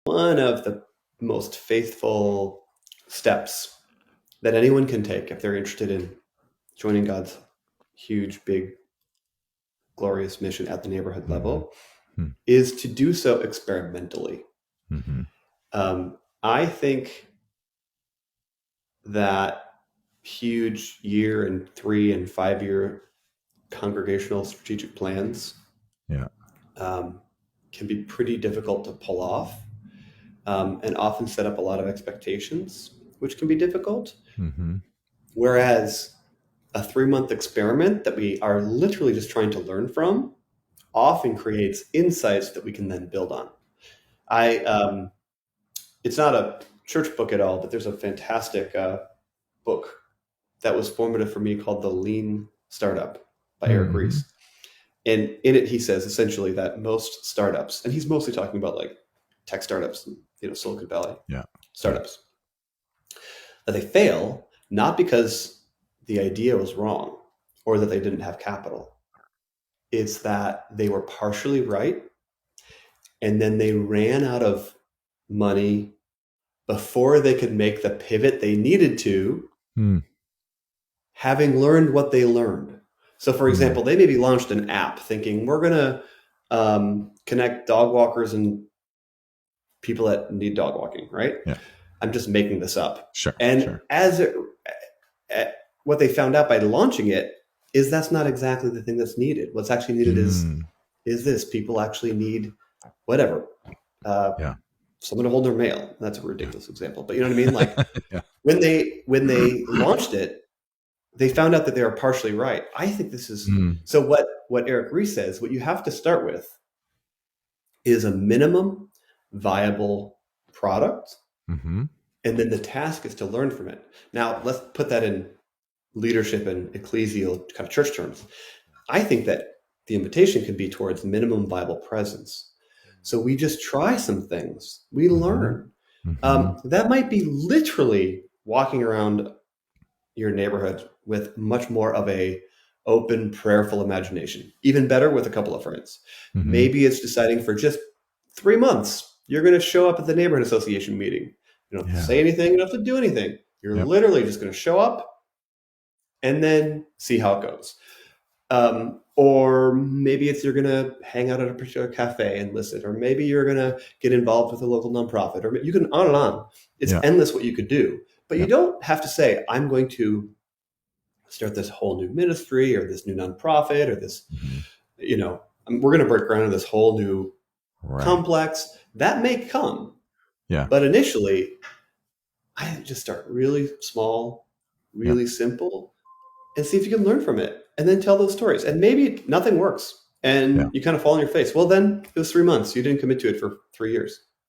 one of the most faithful steps that anyone can take if they're interested in joining God's huge, big, glorious mission at the neighborhood level is to do so experimentally. I think that huge year and 3 and 5 year congregational strategic plans can be pretty difficult to pull off, and often set up a lot of expectations, which can be difficult. Whereas a 3-month experiment that we are literally just trying to learn from often creates insights that we can then build on. It's not a church book at all, but there's a fantastic book that was formative for me called The Lean Startup by Eric Ries. And in it, he says essentially that most startups, and he's mostly talking about like tech startups, Silicon Valley startups, that they fail not because the idea was wrong or that they didn't have capital. It's that they were partially right, and then they ran out of money before they could make the pivot they needed to, having learned what they learned. So, for example, they maybe launched an app thinking, we're going to connect dog walkers and people that need dog walking, right? Yeah. I'm just making this up. Sure. As what they found out by launching it is that's not exactly the thing that's needed. What's actually needed is this. People actually need whatever. Someone to hold their mail. That's a ridiculous example, but you know what I mean? Like when they launched it, they found out that they were partially right. I think this is so. What Eric Ries says, what you have to start with is a minimum viable product, and then the task is to learn from it. Now, let's put that in leadership and ecclesial kind of church terms. I think that the invitation can be towards minimum viable presence. So we just try some things. We learn. That might be literally walking around your neighborhood with much more of a open, prayerful imagination. Even better with a couple of friends. Maybe it's deciding for just 3 months, you're going to show up at the neighborhood association meeting. You don't have to say anything. You don't have to do anything. You're literally just going to show up and then see how it goes. Or maybe it's you're going to hang out at a particular cafe and listen, or maybe you're going to get involved with a local nonprofit, or you can on and on. It's endless what you could do, but you don't have to say, I'm going to start this whole new ministry or this new nonprofit or this, we're going to break ground in this whole new complex. That may come. But initially, I just start really small, really simple, and see if you can learn from it, and then tell those stories. And maybe nothing works, and you kind of fall on your face. Well, then it was 3 months. You didn't commit to it for 3 years.